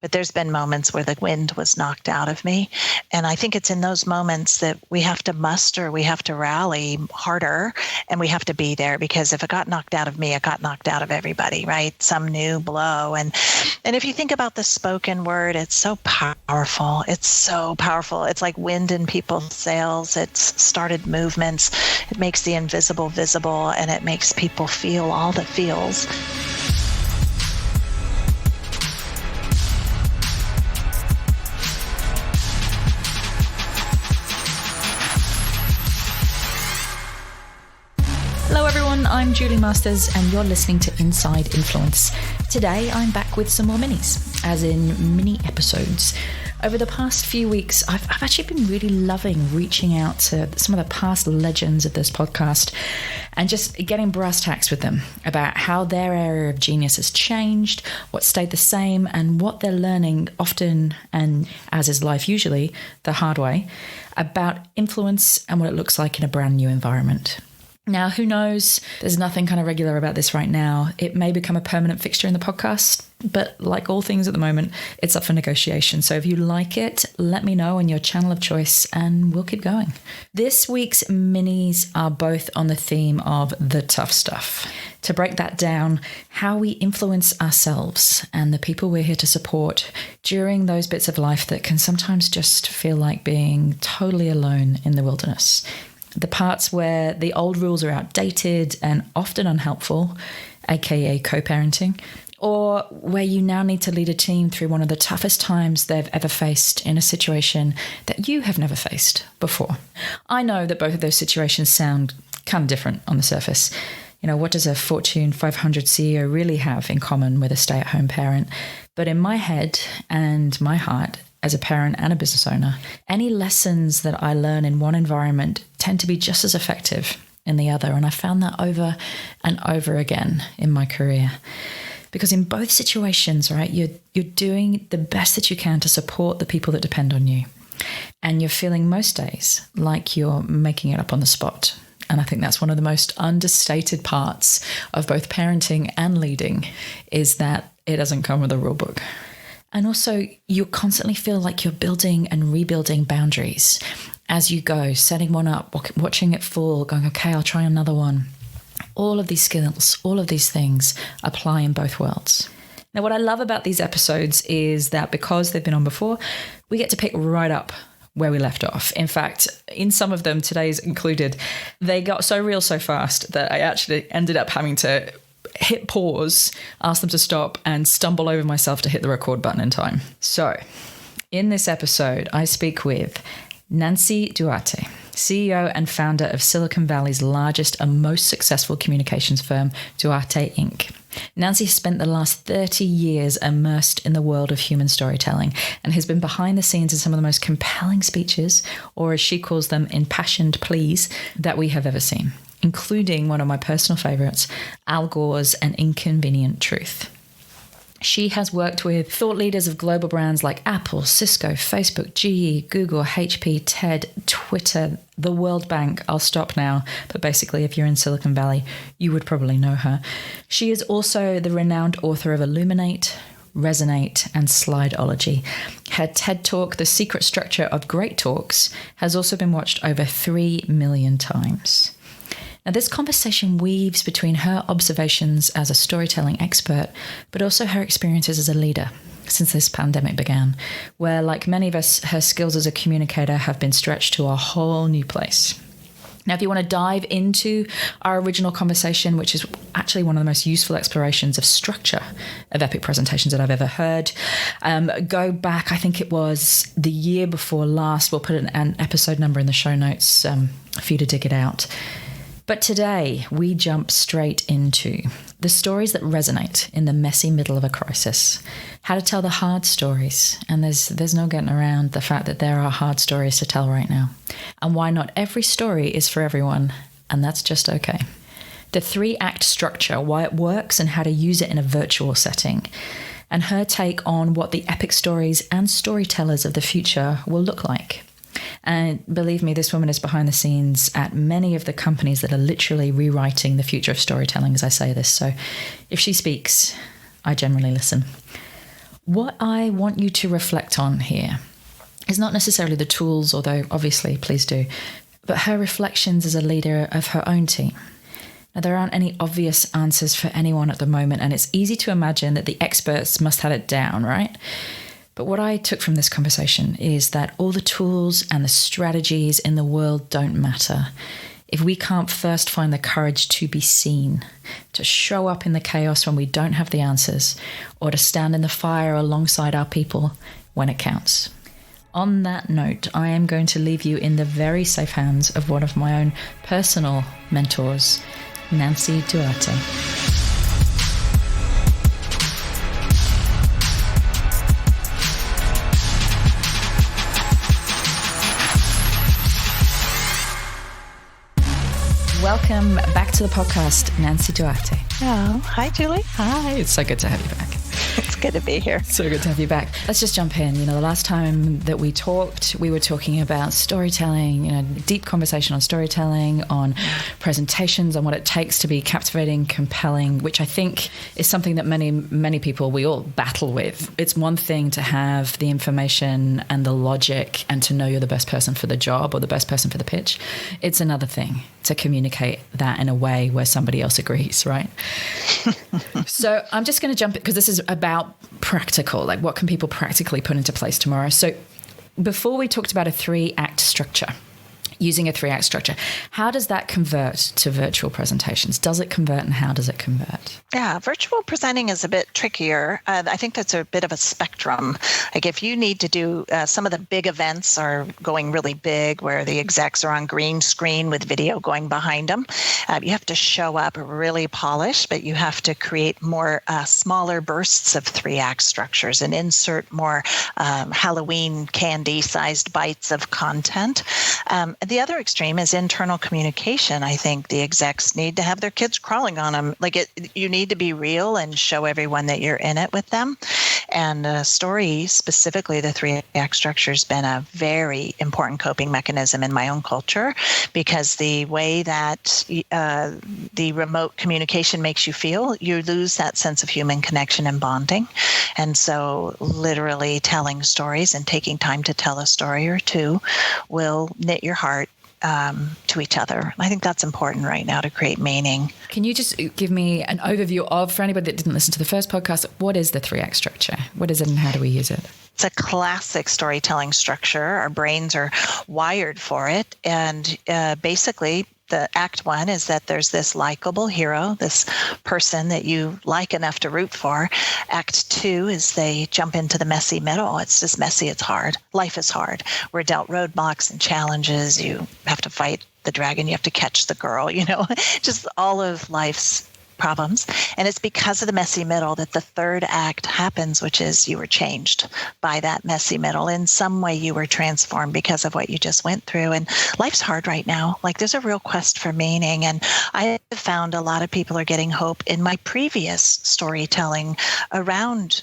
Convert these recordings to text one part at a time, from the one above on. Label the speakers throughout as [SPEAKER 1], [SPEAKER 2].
[SPEAKER 1] But there's been moments where the wind was knocked out of me. And I think it's in those moments that we have to muster, we have to rally harder, and we have to be there, because if it got knocked out of me, it got knocked out of everybody, right? Some new blow. And if you think about the spoken word, it's so powerful. It's so powerful. It's like wind in people's sails. It's started movements. It makes the invisible visible, and it makes people feel all the feels.
[SPEAKER 2] Hello everyone, I'm Julie Masters and you're listening to Inside Influence. Today I'm back with some more minis, as in mini episodes. Over the past few weeks, I've actually been really loving reaching out to some of the past legends of this podcast and just getting brass tacks with them about how their area of genius has changed, what stayed the same, and what they're learning often, and as is life usually, the hard way, about influence and what it looks like in a brand new environment. Now, who knows? There's nothing kind of regular about this right now. It may become a permanent fixture in the podcast, but like all things at the moment, it's up for negotiation. So if you like it, let me know on your channel of choice and we'll keep going. This week's minis are both on the theme of the tough stuff. To break that down, how we influence ourselves and the people we're here to support during those bits of life that can sometimes just feel like being totally alone in the wilderness. The parts where the old rules are outdated and often unhelpful, aka co-parenting, or where you now need to lead a team through one of the toughest times they've ever faced in a situation that you have never faced before. I know that both of those situations sound kind of different on the surface. You know, what does a Fortune 500 CEO really have in common with a stay-at-home parent? But in my head and my heart, as a parent and a business owner, any lessons that I learn in one environment tend to be just as effective in the other. And I found that over and over again in my career. Because in both situations, right, you're doing the best that you can to support the people that depend on you. And you're feeling most days like you're making it up on the spot. And I think that's one of the most understated parts of both parenting and leading, is that it doesn't come with a rule book. And also, you constantly feel like you're building and rebuilding boundaries as you go, setting one up, watching it fall, going, okay, I'll try another one. All of these skills, all of these things apply in both worlds. Now, what I love about these episodes is that because they've been on before, we get to pick right up where we left off. In fact, in some of them, today's included, they got so real so fast that I actually ended up having to hit pause, ask them to stop, and stumble over myself to hit the record button in time. So, in this episode, I speak with Nancy Duarte, CEO and founder of Silicon Valley's largest and most successful communications firm, Duarte Inc. Nancy has spent the last 30 years immersed in the world of human storytelling and has been behind the scenes in some of the most compelling speeches, or as she calls them, impassioned pleas, that we have ever seen, including one of my personal favorites, Al Gore's An Inconvenient Truth. She has worked with thought leaders of global brands like Apple, Cisco, Facebook, GE, Google, HP, TED, Twitter, the World Bank. I'll stop now, but basically if you're in Silicon Valley, you would probably know her. She is also the renowned author of Illuminate, Resonate, and Slideology. Her TED Talk, The Secret Structure of Great Talks, has also been watched over 3 million times. Now, this conversation weaves between her observations as a storytelling expert, but also her experiences as a leader since this pandemic began, where, like many of us, her skills as a communicator have been stretched to a whole new place. Now, if you want to dive into our original conversation, which is actually one of the most useful explorations of structure of epic presentations that I've ever heard, go back, I think it was the year before last. We'll put an episode number in the show notes for you to dig it out. But today, we jump straight into the stories that resonate in the messy middle of a crisis, how to tell the hard stories, and there's no getting around the fact that there are hard stories to tell right now, and why not every story is for everyone, and that's just okay. The 3-act structure, why it works and how to use it in a virtual setting, and her take on what the epic stories and storytellers of the future will look like. And believe me, this woman is behind the scenes at many of the companies that are literally rewriting the future of storytelling as I say this. So if she speaks, I generally listen. What I want you to reflect on here is not necessarily the tools, although obviously please do, but her reflections as a leader of her own team. Now, there aren't any obvious answers for anyone at the moment, and it's easy to imagine that the experts must have it down, right? But what I took from this conversation is that all the tools and the strategies in the world don't matter if we can't first find the courage to be seen, to show up in the chaos when we don't have the answers, or to stand in the fire alongside our people when it counts. On that note, I am going to leave you in the very safe hands of one of my own personal mentors, Nancy Duarte. Welcome back to the podcast, Nancy Duarte.
[SPEAKER 1] Oh, hi, Julie.
[SPEAKER 2] Hi, it's so good to have you back.
[SPEAKER 1] It's good to be here.
[SPEAKER 2] So good to have you back. Let's just jump in. The last time that we talked, we were talking about storytelling, deep conversation on storytelling, on presentations, on what it takes to be captivating, compelling, which I think is something that many people, we all battle with. It's one thing to have the information and the logic and to know you're the best person for the job or the best person for the pitch. It's another thing to communicate that in a way where somebody else agrees, right? So I'm just going to jump in because this is about practical, like what can people practically put into place tomorrow. So before we talked about a 3-act structure, using a 3-act structure, how does that convert to virtual presentations? Does it convert, and how does it convert?
[SPEAKER 1] Yeah, virtual presenting is a bit trickier. I think that's a bit of a spectrum. Like if you need to do some of the big events are going really big where the execs are on green screen with video going behind them, you have to show up really polished, but you have to create more smaller bursts of 3-act structures and insert more Halloween candy-sized bites of content. The other extreme is internal communication. I think the execs need to have their kids crawling on them. You need to be real and show everyone that you're in it with them. And story, specifically the 3-act structure, has been a very important coping mechanism in my own culture because the way that the remote communication makes you feel, you lose that sense of human connection and bonding. And so literally telling stories and taking time to tell a story or two will knit your heart to each other. I think that's important right now to create meaning.
[SPEAKER 2] Can you just give me an overview of, for anybody that didn't listen to the first podcast, what is the 3-act structure? What is it and how do we use it?
[SPEAKER 1] It's a classic storytelling structure. Our brains are wired for it. And basically, the act 1 is that there's this likable hero, this person that you like enough to root for. Act 2 is they jump into the messy middle. It's just messy. It's hard. Life is hard. We're dealt roadblocks and challenges. You have to fight the dragon. You have to catch the girl, just all of life's problems. And it's because of the messy middle that the 3rd act happens, which is you were changed by that messy middle. In some way you were transformed because of what you just went through. And life's hard right now. There's a real quest for meaning. And I have found a lot of people are getting hope in my previous storytelling around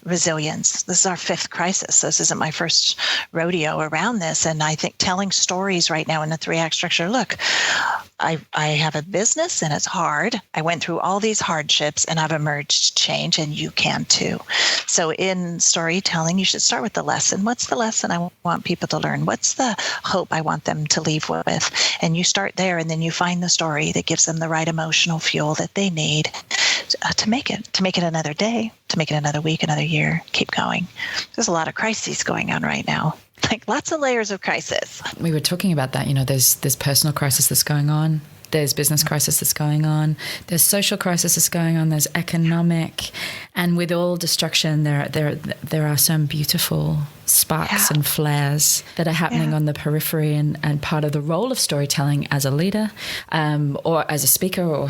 [SPEAKER 1] resilience. This is our 5th crisis. This isn't my first rodeo around this. And I think telling stories right now in the 3-act structure, look, I have a business and it's hard. I went through all these hardships and I've emerged change, and you can too. So in storytelling, you should start with the lesson. What's the lesson I want people to learn? What's the hope I want them to leave with? And you start there, and then you find the story that gives them the right emotional fuel that they need to make it another day, to make it another week, another year, keep going. There's a lot of crises going on right now. Lots of layers of crisis.
[SPEAKER 2] We were talking about that, there's personal crisis that's going on. There's business crisis that's going on. There's social crisis that's going on. There's economic. And with all destruction, there are some beautiful sparks and flares that are happening on the periphery, and part of the role of storytelling as a leader or as a speaker or,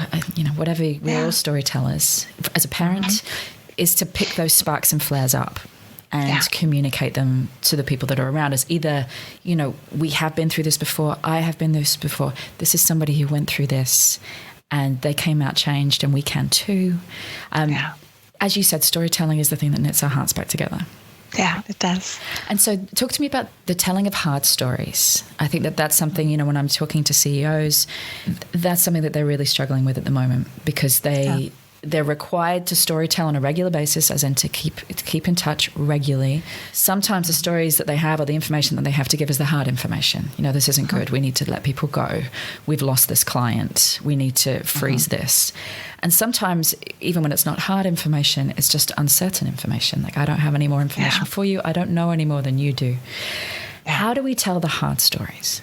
[SPEAKER 2] whatever, we're all storytellers. As a parent, is to pick those sparks and flares up and communicate them to the people that are around us. Either, we have been through this before, I have been through this before, this is somebody who went through this and they came out changed, and we can too. As you said, storytelling is the thing that knits our hearts back together.
[SPEAKER 1] Yeah, it does.
[SPEAKER 2] And so talk to me about the telling of hard stories. I think that's something, when I'm talking to CEOs, that's something that they're really struggling with at the moment because they They're required to storytell on a regular basis, as in to keep in touch regularly. Sometimes the stories that they have or the information that they have to give is the hard information. This isn't good. We need to let people go. We've lost this client. We need to freeze this. And sometimes, even when it's not hard information, it's just uncertain information. Like, I don't have any more information for you. I don't know any more than you do. How do we tell the hard stories?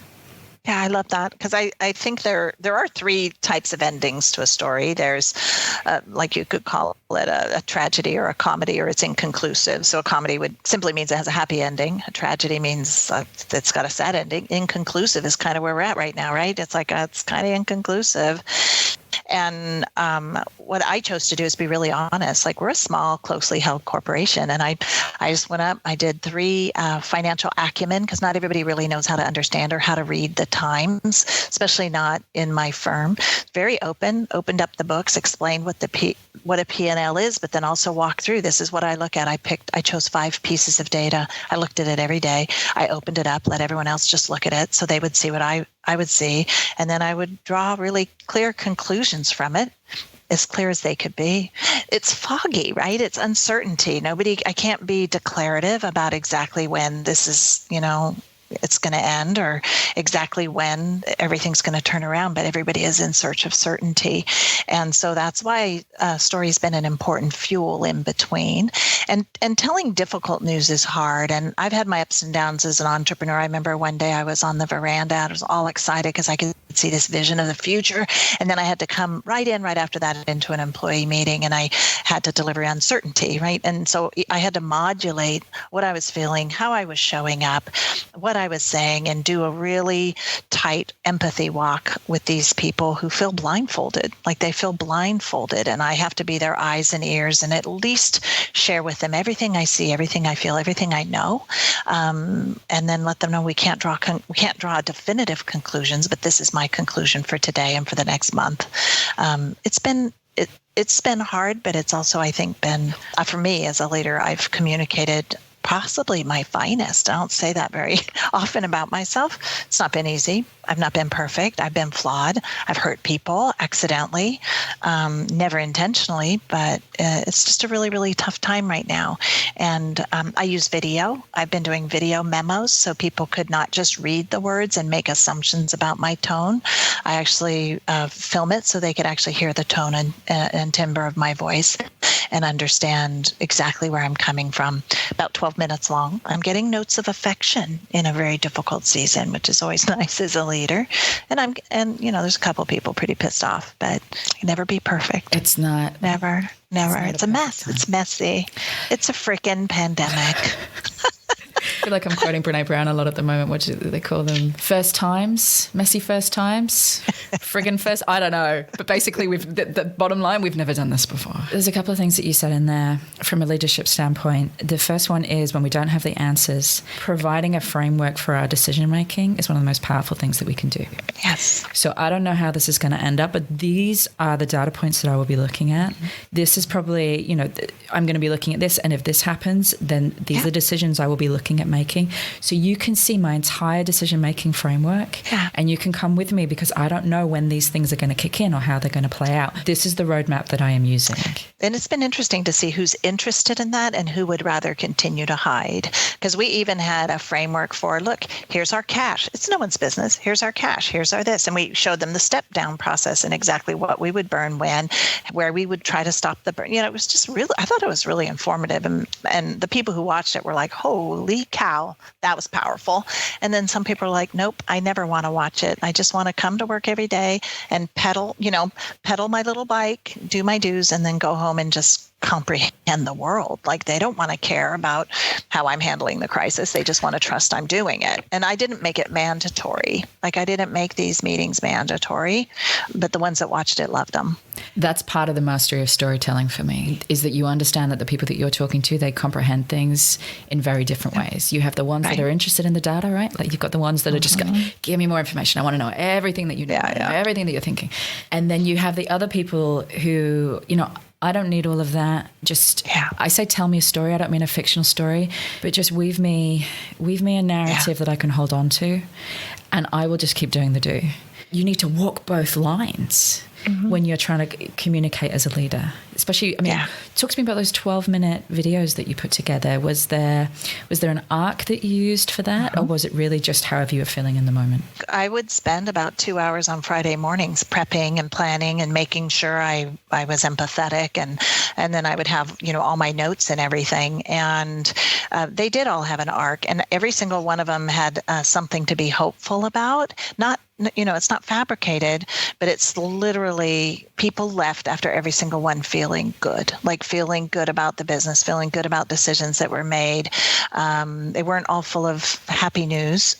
[SPEAKER 1] Yeah, I love that, because I think there are three types of endings to a story. There's, like you could call it a tragedy or a comedy, or it's inconclusive. So a comedy simply means it has a happy ending. A tragedy means it's got a sad ending. Inconclusive is kind of where we're at right now, right? It's like it's kind of inconclusive. And what I chose to do is be really honest. Like, we're a small, closely held corporation. And I just went up, I did 3 financial acumen, because not everybody really knows how to understand or how to read the times, especially not in my firm. Very opened up the books, explained what a P&L is, but then also walked through. This is what I look at. I chose 5 pieces of data. I looked at it every day. I opened it up, let everyone else just look at it so they would see what I would see. And then I would draw really clear conclusions from it, as clear as they could be. It's foggy, right? It's uncertainty. I can't be declarative about exactly when this is, it's going to end, or exactly when everything's going to turn around, but everybody is in search of certainty. And so that's why story's been an important fuel in between. And telling difficult news is hard. And I've had my ups and downs as an entrepreneur. I remember one day I was on the veranda. I was all excited because I could see this vision of the future. And then I had to come right after that into an employee meeting, and I had to deliver uncertainty, right? And so I had to modulate what I was feeling, how I was showing up, what I was saying, and do a really tight empathy walk with these people who feel blindfolded. Like, they feel blindfolded, and I have to be their eyes and ears, and at least share with them everything I see, everything I feel, everything I know, and then let them know we can't draw definitive conclusions, but this is my conclusion for today and for the next month. It's been hard, but it's also, I think, been, for me as a leader, I've communicated possibly my finest. I don't say that very often about myself. It's not been easy. I've not been perfect. I've been flawed. I've hurt people accidentally, never intentionally, but it's just a really, really tough time right now. And I use video. I've been doing video memos so people could not just read the words and make assumptions about my tone. I actually film it so they could actually hear the tone and timbre of my voice and understand exactly where I'm coming from. About 12 minutes long. I'm getting notes of affection in a very difficult season, which is always nice as a leader. And there's a couple people pretty pissed off, but never be perfect.
[SPEAKER 2] It's not.
[SPEAKER 1] Never. It's a mess. It's messy. It's a freaking pandemic.
[SPEAKER 2] I feel like I'm quoting Brene Brown a lot at the moment. What do they call them? First times? Messy first times? Friggin' first? I don't know. But basically, the bottom line, we've never done this before. There's a couple of things that you said in there from a leadership standpoint. The first one is, when we don't have the answers, providing a framework for our decision-making is one of the most powerful things that we can do.
[SPEAKER 1] Yes.
[SPEAKER 2] So I don't know how this is going to end up, but these are the data points that I will be looking at. Mm-hmm. This is probably, I'm going to be looking at this, and if this happens, then these are decisions I will be looking at making. So you can see my entire decision-making framework, and you can come with me, because I don't know when these things are going to kick in or how they're going to play out. This is the roadmap that I am using.
[SPEAKER 1] And it's been interesting to see who's interested in that and who would rather continue to hide. Because we even had a framework for, look, here's our cash. It's no one's business. Here's our cash. Here's our this. And we showed them the step-down process and exactly what we would burn when, where we would try to stop the burn. It was just really, I thought it was really informative. And the people who watched it were like, holy cow, that was powerful. And then some people are like, nope, I never want to watch it. I just want to come to work every day and pedal my little bike, do my dues, and then go home and just comprehend the world. Like, they don't want to care about how I'm handling the crisis. They just want to trust I'm doing it. And I didn't make it mandatory. Like, I didn't make these meetings mandatory, but the ones that watched it loved them.
[SPEAKER 2] That's part of the mastery of storytelling for me, is that you understand that the people that you're talking to, they comprehend things in very different ways. You have the ones that are interested in the data, right? Like, you've got the ones that are just going, give me more information. I want to know everything that you know, everything that you're thinking. And then you have the other people who, I don't need all of that. Just, I say, tell me a story. I don't mean a fictional story, but just weave me a narrative that I can hold on to, and I will just keep doing the do. You need to walk both lines. when you're trying to communicate as a leader? Especially, talk to me about those 12-minute videos that you put together. Was there an arc that you used for that, or was it really just however you were feeling in the moment?
[SPEAKER 1] I would spend about 2 hours on Friday mornings prepping and planning and making sure I was empathetic, and then I would have, all my notes and everything. And they did all have an arc, and every single one of them had something to be hopeful about. Not, it's not fabricated, but it's literally people left after every single one feeling good, like feeling good about the business, feeling good about decisions that were made. They weren't all full of happy news,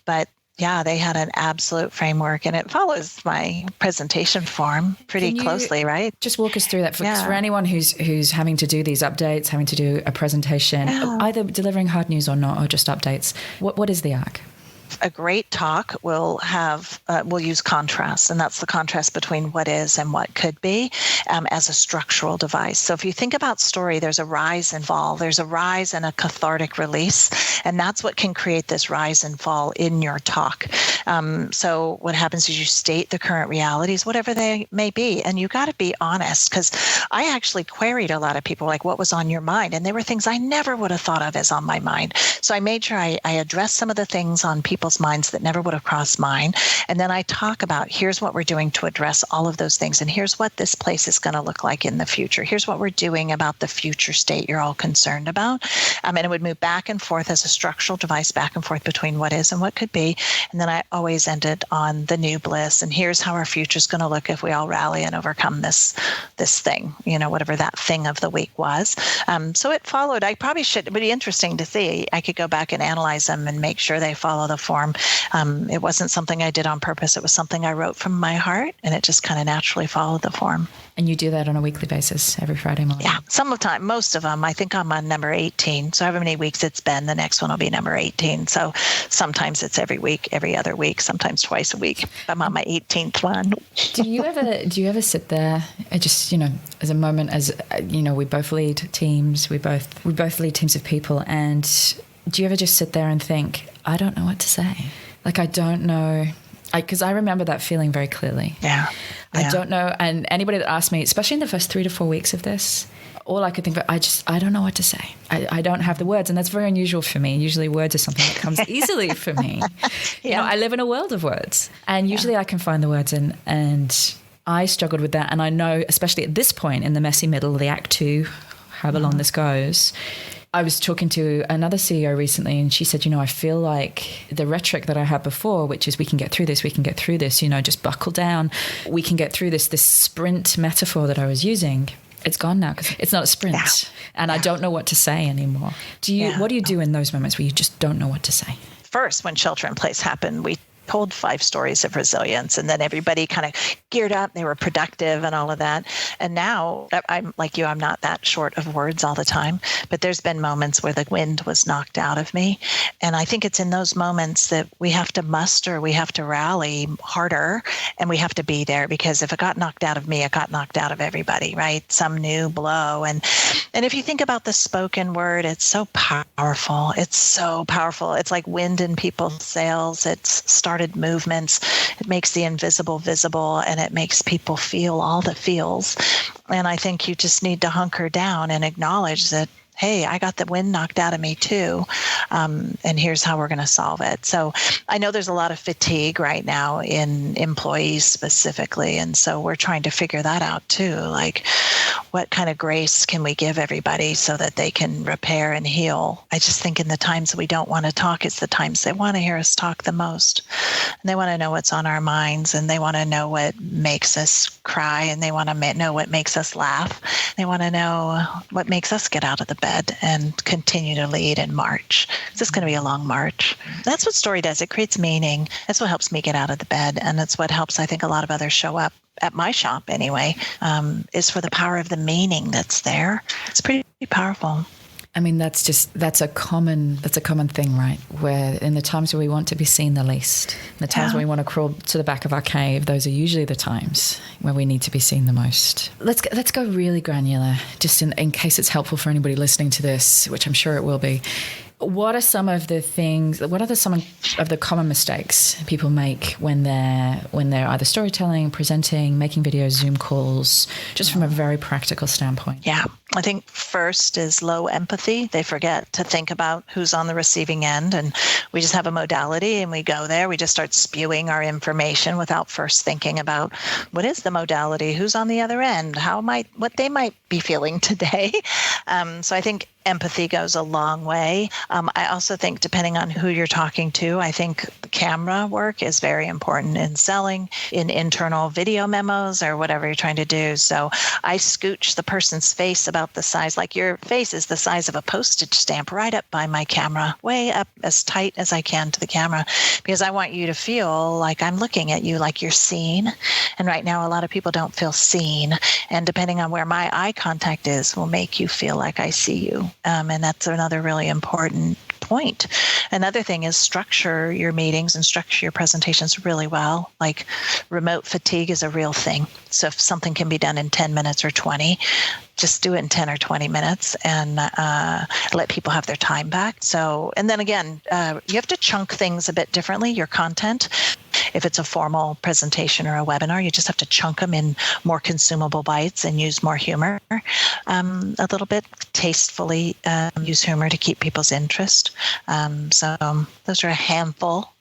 [SPEAKER 1] but yeah, they had an absolute framework, and it follows my presentation form pretty closely, right?
[SPEAKER 2] Just walk us through that for anyone who's having to do these updates, having to do a presentation, either delivering hard news or not, or just updates. What is the arc?
[SPEAKER 1] A great talk will use contrast, and that's the contrast between what is and what could be as a structural device. So if you think about story, there's a rise and fall. There's a rise and a cathartic release, and that's what can create this rise and fall in your talk. So what happens is you state the current realities, whatever they may be, and you got to be honest, because I actually queried a lot of people, like, what was on your mind? And there were things I never would have thought of as on my mind. So I made sure I addressed some of the things on people's minds that never would have crossed mine. And then I talk about, here's what we're doing to address all of those things. And here's what this place is going to look like in the future. Here's what we're doing about the future state you're all concerned about. And it would move back and forth as a structural device, back and forth between what is and what could be. And then I always ended on the new bliss. And here's how our future is going to look if we all rally and overcome this thing, whatever that thing of the week was. So it followed. It would be interesting to see. I could go back and analyze them and make sure they follow the form. It wasn't something I did on purpose. It was something I wrote from my heart, and it just kind of naturally followed the form.
[SPEAKER 2] And you do that on a weekly basis every Friday morning?
[SPEAKER 1] Yeah, most of them. I think I'm on number 18. So however many weeks it's been, the next one will be number 18. So sometimes it's every week, every other week, sometimes twice a week. I'm on my 18th one.
[SPEAKER 2] Do you ever sit there just, as a moment, as, we both lead teams, we both lead teams of people, and do you ever just sit there and think, I don't know what to say? Like, I don't know. Because I remember that feeling very clearly.
[SPEAKER 1] Yeah.
[SPEAKER 2] I don't know. And anybody that asked me, especially in the first 3 to 4 weeks of this, all I could think about, I don't know what to say. I don't have the words. And that's very unusual for me. Usually words are something that comes easily for me. I live in a world of words. And usually I can find the words, and I struggled with that. And I know, especially at this point in the messy middle of the Act 2, however long this goes, I was talking to another CEO recently, and she said, I feel like the rhetoric that I had before, which is we can get through this, just buckle down, we can get through this sprint metaphor that I was using, it's gone now because it's not a sprint. And I don't know what to say anymore. What do you do in those moments where you just don't know what to say?
[SPEAKER 1] First, when shelter in place happened, we told 5 stories of resilience, and then everybody kind of geared up. They were productive and all of that. And now, I'm like you, I'm not that short of words all the time, but there's been moments where the wind was knocked out of me. And I think it's in those moments that we have to muster, we have to rally harder, and we have to be there, because if it got knocked out of me, it got knocked out of everybody, right? Some new blow. And if you think about the spoken word, it's so powerful. It's so powerful. It's like wind in people's sails. It's started movements. It makes the invisible visible, and it makes people feel all the feels. And I think you just need to hunker down and acknowledge that, hey, I got the wind knocked out of me too, and here's how we're going to solve it. So I know there's a lot of fatigue right now in employees specifically, and so we're trying to figure that out too. Like, what kind of grace can we give everybody so that they can repair and heal? I just think in the times that we don't want to talk, it's the times they want to hear us talk the most. And they want to know what's on our minds, and they want to know what makes us cry, and they want to know what makes us laugh. They want to know what makes us get out of the bed and continue to lead and march. It's just going to be a long march. That's what story does. It creates meaning. That's what helps me get out of the bed. And it's what helps, I think, a lot of others show up at my shop anyway, is for the power of the meaning that's there. It's pretty powerful.
[SPEAKER 2] I mean, that's a common thing, right? Where in the times where we want to be seen the least, the times where we want to crawl to the back of our cave, those are usually the times where we need to be seen the most. Let's go really granular, just in case it's helpful for anybody listening to this, which I'm sure it will be. What are some of the common mistakes people make when they're either storytelling, presenting, making videos, Zoom calls, just from a very practical standpoint?
[SPEAKER 1] Yeah. I think first is low empathy. They forget to think about who's on the receiving end, and we just have a modality and we go there. We just start spewing our information without first thinking about what is the modality, who's on the other end, what they might be feeling today. So I think empathy goes a long way. I also think depending on who you're talking to, I think the camera work is very important in selling, in internal video memos or whatever you're trying to do. So I scooch the person's face about the size, like your face is the size of a postage stamp, right up by my camera, way up as tight as I can to the camera, because I want you to feel like I'm looking at you, like you're seen. And right now, a lot of people don't feel seen. And depending on where my eye contact is, will make you feel like I see you. And that's another really important point. Another thing is structure your meetings and structure your presentations really well. Like remote fatigue is a real thing. So if something can be done in 10 minutes or 20, just do it in 10 or 20 minutes and let people have their time back. So, and then again, you have to chunk things a bit differently, your content. If it's a formal presentation or a webinar, you just have to chunk them in more consumable bites and use more humor a little bit, tastefully use humor to keep people's interest. So those are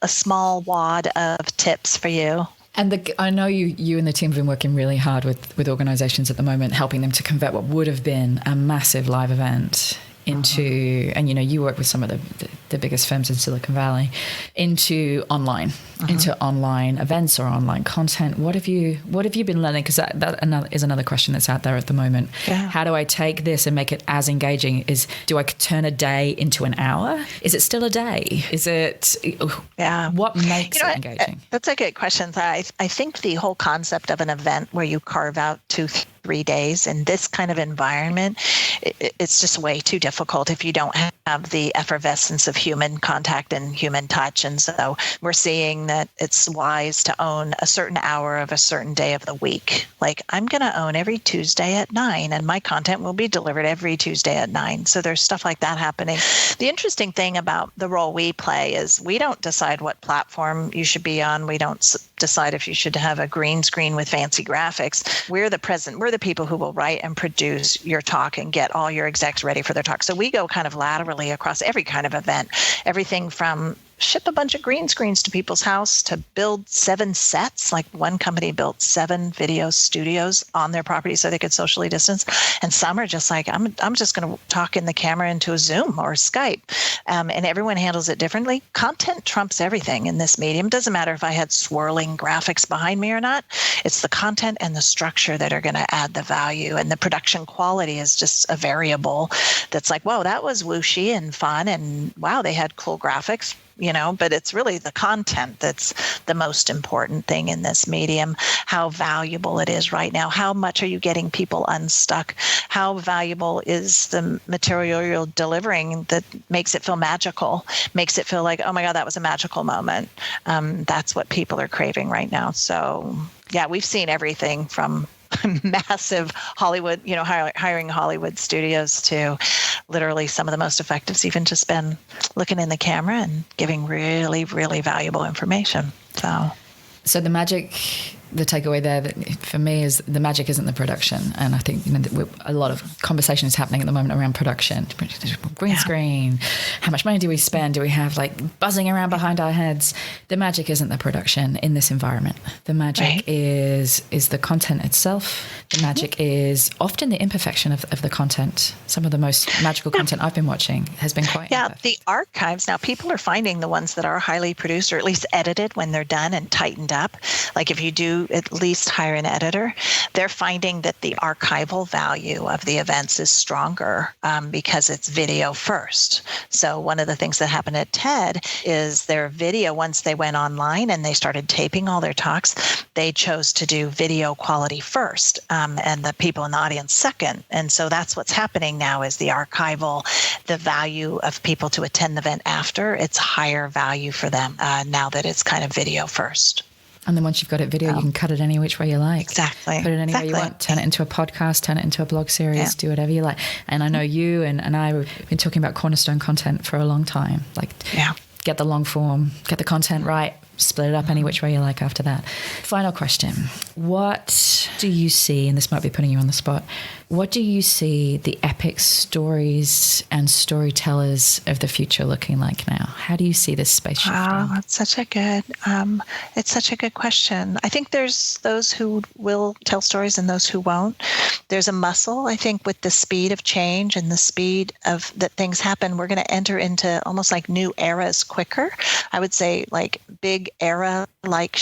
[SPEAKER 1] a small wad of tips for you.
[SPEAKER 2] And I know you and the team have been working really hard with organizations at the moment, helping them to convert what would have been a massive live event into, and you work with some of the biggest firms in Silicon Valley, into online events or online content. What have you been learning? Because that is another question that's out there at the moment.
[SPEAKER 1] Yeah.
[SPEAKER 2] How do I take this and make it as engaging? Do I turn a day into an hour? Is it still a day? Is it?
[SPEAKER 1] Yeah.
[SPEAKER 2] What makes it engaging?
[SPEAKER 1] That's a good question. I think the whole concept of an event where you carve out 2-3 days in this kind of environment, it's just way too difficult if you don't have the effervescence of human contact and human touch. And so we're seeing that it's wise to own a certain hour of a certain day of the week. Like I'm going to own every Tuesday at 9 and my content will be delivered every Tuesday at 9. So there's stuff like that happening. The interesting thing about the role we play is we don't decide what platform you should be on. We don't decide if you should have a green screen with fancy graphics. We're the people who will write and produce your talk and get all your execs ready for their talk. So we go kind of laterally across every kind of event, everything from ship a bunch of green screens to people's house to build 7 sets. Like one company built 7 video studios on their property so they could socially distance. And some are just like, I'm just going to talk in the camera into a Zoom or Skype. And everyone handles it differently. Content trumps everything in this medium. Doesn't matter if I had swirling graphics behind me or not. It's the content and the structure that are going to add the value. And the production quality is just a variable that's like, whoa, that was whooshy and fun. And wow, they had cool graphics. But it's really the content that's the most important thing in this medium, how valuable it is right now. How much are you getting people unstuck? How valuable is the material you're delivering that makes it feel magical, makes it feel like, oh my God, that was a magical moment. That's what people are craving right now. So yeah, we've seen everything from massive Hollywood, hiring Hollywood studios to literally some of the most effectives even just been looking in the camera and giving really, really valuable information. So the takeaway there that for me is the magic isn't the production. And I think a lot of conversation is happening at the moment around production. Green screen, how much money do we spend? Do we have buzzing around behind our heads? The magic isn't the production in this environment. The magic is the content itself. The magic is often the imperfection of the content. Some of the most magical content I've been watching has been quite imperfect. The archives. Now people are finding the ones that are highly produced or at least edited when they're done and tightened up. Like if you do at least hire an editor, they're finding that the archival value of the events is stronger because it's video first. So one of the things that happened at TED is their video, once they went online and they started taping all their talks, they chose to do video quality first and the people in the audience second. And so that's what's happening now is the archival, the value of people to attend the event after, it's higher value for them now that it's kind of video first.
[SPEAKER 2] And then once you've got it video, you can cut it any which way you like.
[SPEAKER 1] Exactly.
[SPEAKER 2] Put it any way you want. Turn it into a podcast, turn it into a blog series, do whatever you like. And I know you and I have been talking about cornerstone content for a long time. Like, get the long form, get the content right, split it up any which way you like after that. Final question. What do you see, and this might be putting you on the spot, what do you see the epic stories and storytellers of the future looking like now? How do you see this space shifting?
[SPEAKER 1] Wow, it's such a good question. I think there's those who will tell stories and those who won't. There's a muscle, I think, with the speed of change and the speed of that things happen. We're going to enter into almost like new eras quicker. I would say like big era like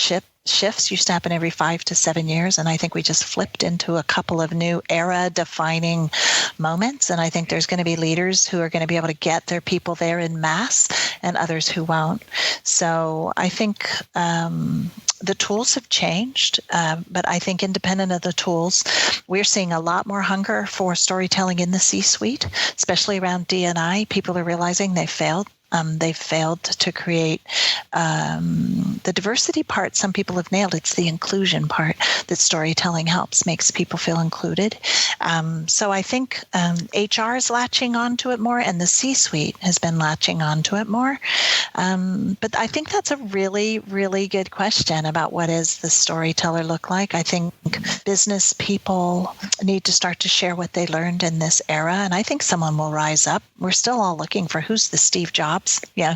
[SPEAKER 1] shifts used to happen every 5 to 7 years. And I think we just flipped into a couple of new era defining moments. And I think there's going to be leaders who are going to be able to get their people there in mass and others who won't. So I think the tools have changed, but I think independent of the tools, we're seeing a lot more hunger for storytelling in the C-suite, especially around D&I. People are realizing they failed. They've failed to create the diversity part. Some people have nailed. It's the inclusion part that storytelling helps, makes people feel included. So I think HR is latching onto it more, and the C-suite has been latching onto it more. But I think that's a really, really good question about what does the storyteller look like. I think business people need to start to share what they learned in this era, and I think someone will rise up. We're still all looking for who's the Steve Jobs.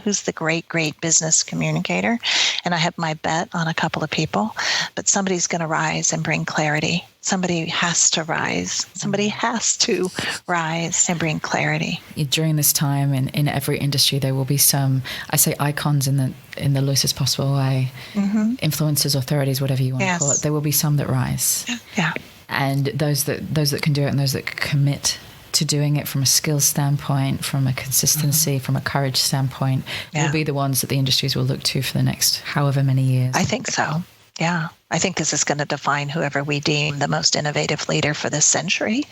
[SPEAKER 1] Who's the great business communicator? And I have my bet on a couple of people, but somebody's going to rise and bring clarity. Somebody has to rise. Somebody has to rise and bring clarity.
[SPEAKER 2] During this time, in every industry, there will be some, I say icons in the loosest possible way, influencers, authorities, whatever you want to call it. There will be some that rise.
[SPEAKER 1] Yeah.
[SPEAKER 2] And those that can do it and those that commit to doing it from a skills standpoint, from a consistency, from a courage standpoint, will be the ones that the industries will look to for the next however many years.
[SPEAKER 1] I think so. Yeah. I think this is going to define whoever we deem the most innovative leader for this century.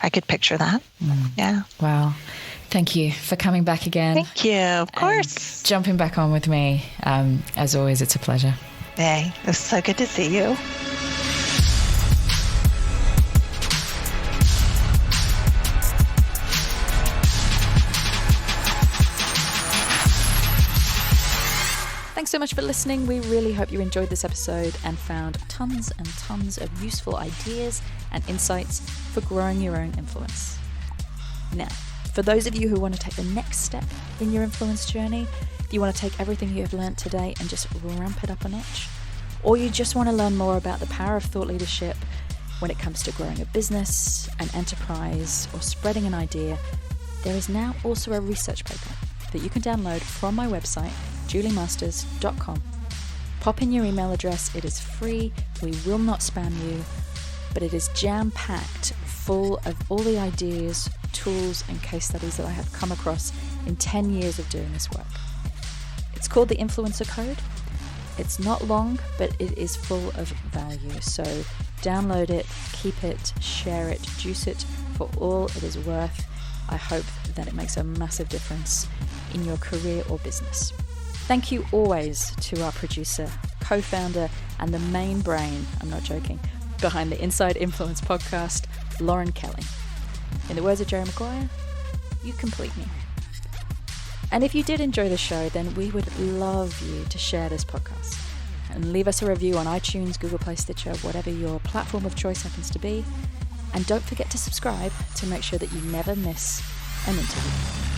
[SPEAKER 1] I could picture that. Yeah.
[SPEAKER 2] Wow. Thank you for coming back again.
[SPEAKER 1] Thank you. Of course.
[SPEAKER 2] Jumping back on with me. As always, it's a pleasure.
[SPEAKER 1] Hey, it's so good to see you.
[SPEAKER 2] Thanks so much for listening. We really hope you enjoyed this episode and found tons and tons of useful ideas and insights for growing your own influence. Now, for those of you who want to take the next step in your influence journey, if you want to take everything you have learned today and just ramp it up a notch, or you just want to learn more about the power of thought leadership when it comes to growing a business, an enterprise, or spreading an idea, there is now also a research paper that you can download from my website, juliemasters.com. Pop in your email address. It is free. We will not spam you, but it is jam-packed full of all the ideas, tools, and case studies that I have come across in 10 years of doing this work. It's called the Influencer Code. It's not long, but it is full of value. So download it, keep it, share it, juice it for all it is worth. I hope that it makes a massive difference in your career or business. Thank you always to our producer, co-founder, and the main brain, I'm not joking, behind the Inside Influence podcast, Lauren Kelly. In the words of Jerry Maguire, you complete me. And if you did enjoy the show, then we would love you to share this podcast and leave us a review on iTunes, Google Play, Stitcher, whatever your platform of choice happens to be. And don't forget to subscribe to make sure that you never miss an interview.